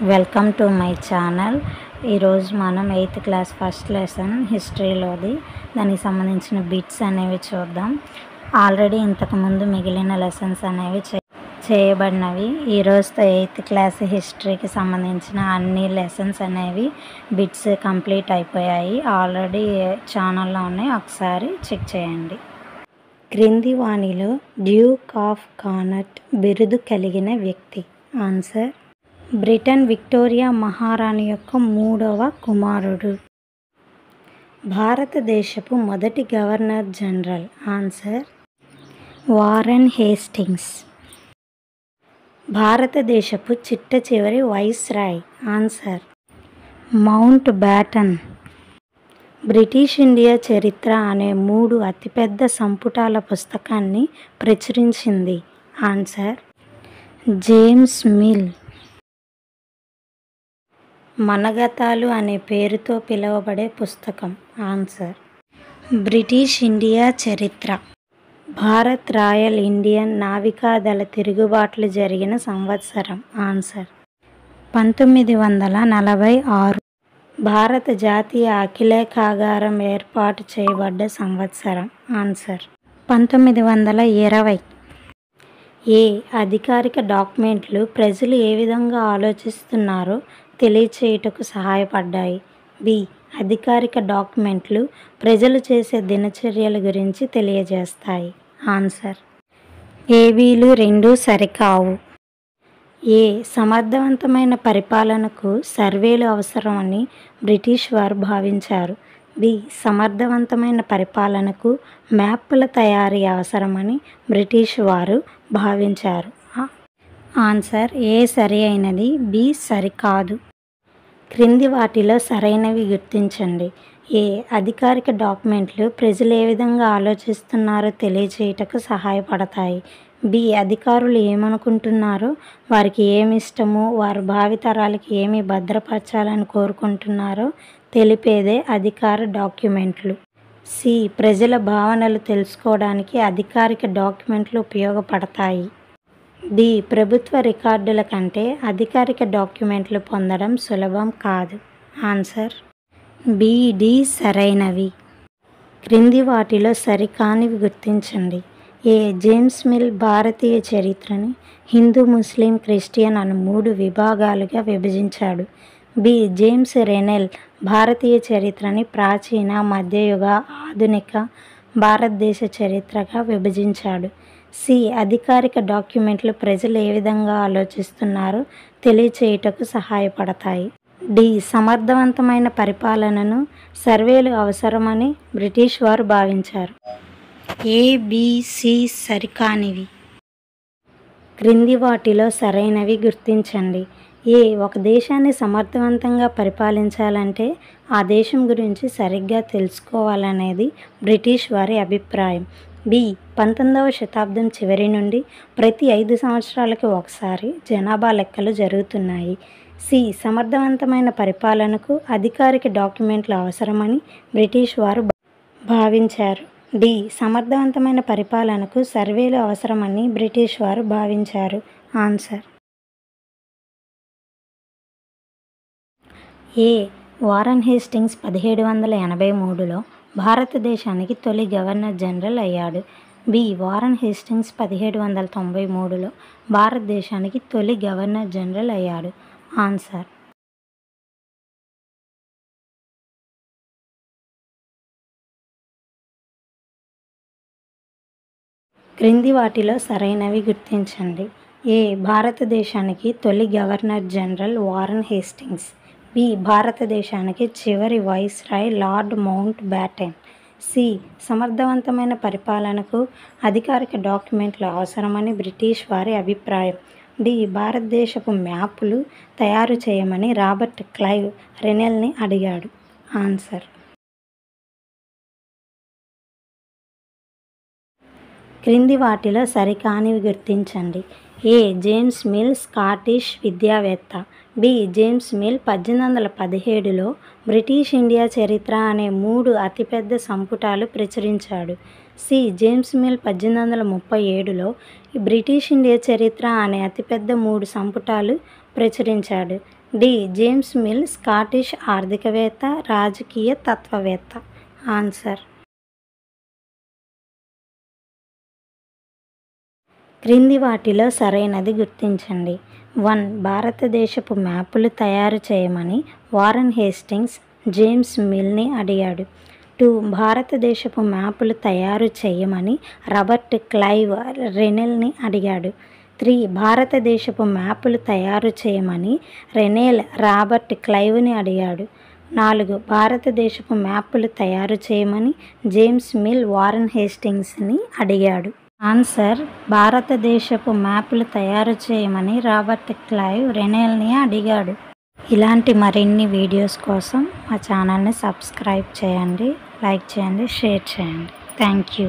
Welcome to my channel. ఈరోజు మనం 8th class first lesson హిస్టరీలోది దానికి సంబంధించిన బిట్స్ అనేవి చూద్దాం. ఆల్రెడీ ఇంతకుముందు మిగిలిన లెసన్స్ అనేవి చేయబడినవి. ఈరోజుతో 8th క్లాస్ హిస్టరీకి సంబంధించిన అన్ని లెసన్స్ అనేవి బిట్స్ కంప్లీట్ అయిపోయాయి. ఆల్రెడీ ఛానల్లో ఉన్నాయి, ఒకసారి చెక్ చేయండి. క్రింది వాణిలో డ్యూక్ ఆఫ్ కానట్ బిరుదు కలిగిన వ్యక్తి. ఆన్సర్ బ్రిటన్ విక్టోరియా మహారాణి యొక్క 3వ కుమారుడు. భారతదేశపు మొదటి governor general. Answer Warren Hastings. భారతదేశపు చిట్ట చివరి viceroy. Answer mount baton. British India చరిత్ర అనే 3 అతిపెద్ద సంపుటాల పుస్తకాన్ని ప్రచురించింది. Answer James mill. మనగతాలు అనే పేరుతో పిలువబడే పుస్తకం. ఆన్సర్ బ్రిటిష్ ఇండియా చరిత్ర. భారత్ రాయల్ ఇండియన్ నావికాదళ తిరుగుబాట్లు జరిగిన సంవత్సరం. ఆన్సర్ 1946. భారత జాతీయ అఖిలేఖాగారం ఏర్పాటు చేయబడ్డ సంవత్సరం. ఆన్సర్ 1920. ఏ అధికారిక డాక్యుమెంట్లు ప్రజలు ఏ విధంగా ఆలోచిస్తున్నారో తెలియచేయుటకు సహాయపడ్డాయి. బి అధికారిక డాక్యుమెంట్లు ప్రజలు చేసే దినచర్యల గురించి తెలియజేస్తాయి. ఆన్సర్ ఏవీలు రెండూ సరికావు. ఏ సమర్థవంతమైన పరిపాలనకు సర్వేలు అవసరమని బ్రిటిష్ వారు భావించారు. బి సమర్థవంతమైన పరిపాలనకు మ్యాప్ల తయారీ అవసరమని బ్రిటిష్ వారు భావించారు. ఆన్సర్ ఏ సరి అయినది, బి సరికాదు. క్రింది వాటిలో సరైనవి గుర్తించండి. ఏ అధికారిక డాక్యుమెంట్లు ప్రజలు ఏ విధంగా ఆలోచిస్తున్నారో తెలియచేయుటకు సహాయపడతాయి. బి అధికారులు ఏమనుకుంటున్నారో, వారికి ఏమి ఇష్టమో, వారు భావితరాలకి ఏమి భద్రపరచాలని కోరుకుంటున్నారో తెలిపేదే అధికార డాక్యుమెంట్లు. సి ప్రజల భావనలు తెలుసుకోవడానికి అధికారిక డాక్యుమెంట్లు ఉపయోగపడతాయి. డి ప్రభుత్వ రికార్డుల కంటే అధికారిక డాక్యుమెంట్లు పొందడం సులభం కాదు. ఆన్సర్ బి, డి సరైనవి. క్రింది వాటిలో సరికానివి గుర్తించండి. ఏ జేమ్స్ మిల్ భారతీయ చరిత్రని హిందూ, ముస్లిం, క్రిస్టియన్ అను 3 విభాగాలుగా విభజించాడు. బి జేమ్స్ రెనెల్ భారతీయ చరిత్రని ప్రాచీన, మధ్యయుగ, ఆధునిక భారతదేశ చరిత్రగా విభజించాడు. సి అధికారిక డాక్యుమెంట్లు ప్రజలు ఏ విధంగా ఆలోచిస్తున్నారో తెలియచేయుటకు సహాయపడతాయి. డి సమర్థవంతమైన పరిపాలనను సర్వేలు అవసరమని బ్రిటిష్ వారు భావించారు. ఏ, బి, సి సరికానివి. క్రింది వాటిలో సరైనవి గుర్తించండి. ఏ ఒక దేశాన్ని సమర్థవంతంగా పరిపాలించాలంటే ఆ దేశం గురించి సరిగ్గా తెలుసుకోవాలనేది బ్రిటిష్ వారి అభిప్రాయం. బి 19వ శతాబ్దం చివరి నుండి ప్రతి 5 సంవత్సరాలకు ఒకసారి జనాభా లెక్కలు జరుగుతున్నాయి. సి సమర్థవంతమైన పరిపాలనకు అధికారిక డాక్యుమెంట్లు అవసరమని బ్రిటిష్ వారు భావించారు. డి సమర్థవంతమైన పరిపాలనకు సర్వేలు అవసరమని బ్రిటిష్ వారు భావించారు. ఆన్సర్ ఏ వారన్ హేస్టింగ్స్ 1783లో భారతదేశానికి తొలి గవర్నర్ జనరల్ అయ్యాడు. బి వారన్ హేస్టింగ్స్ 1793లో భారతదేశానికి తొలి గవర్నర్ జనరల్ అయ్యాడు. ఆన్సర్ క్రింది వాటిలో సరైనవి గుర్తించండి. ఏ భారతదేశానికి తొలి governor general Warren Hastings. B భారతదేశానికి చివరి viceroy lord Mountbatten. C సమర్థవంతమైన పరిపాలనకు అధికారిక డాక్యుమెంట్లు అవసరమని బ్రిటిష్ వారి అభిప్రాయం. డి భారతదేశపు మ్యాపులు తయారు చేయమని రాబర్ట్ క్లైవ్ రెనెల్ని అడిగాడు. ఆన్సర్ క్రింది వాటిలో సరికానివి గుర్తించండి. ఏ జేమ్స్ మిల్ స్కాటిష్ విద్యావేత్త. బి జేమ్స్ మిల్ 1817లో బ్రిటిష్ ఇండియా చరిత్ర అనే 3 అతిపెద్ద సంపుటాలు ప్రచురించాడు. సి జేమ్స్ మిల్ 1837లో బ్రిటిష్ ఇండియా చరిత్ర అనే అతిపెద్ద 3 సంపుటాలు ప్రచురించాడు? డి. జేమ్స్ మిల్ స్కాటిష్ ఆర్థికవేత్త, రాజకీయ తత్వవేత్త. ఆన్సర్ క్రింది వాటిలో సరైనది గుర్తించండి. 1. భారతదేశపు మ్యాపులు తయారు చేయమని వారన్ హేస్టింగ్స్ జేమ్స్ మిల్ని అడిగాడు. 2. భారతదేశపు మ్యాపులు తయారు చేయమని రాబర్ట్ క్లైవ్ రెనెల్ని అడిగాడు. 3. భారతదేశపు మ్యాపులు తయారు చేయమని రెనెల్ రాబర్ట్ క్లైవ్ని అడిగాడు. 4. భారతదేశపు మ్యాపులు తయారు చేయమని జేమ్స్ మిల్ వారన్ హేస్టింగ్స్ని అడిగాడు. ఆన్సర్ భారతదేశపు మ్యాపులు తయారు చేయమని రాబర్ట్ క్లైవ్ రెనెల్ని అడిగాడు. ఇలాంటి మరిన్ని వీడియోస్ కోసం మా ఛానల్ని సబ్స్క్రైబ్ చేయండి, లైక్ చేయండి, షేర్ చేయండి. Thank you.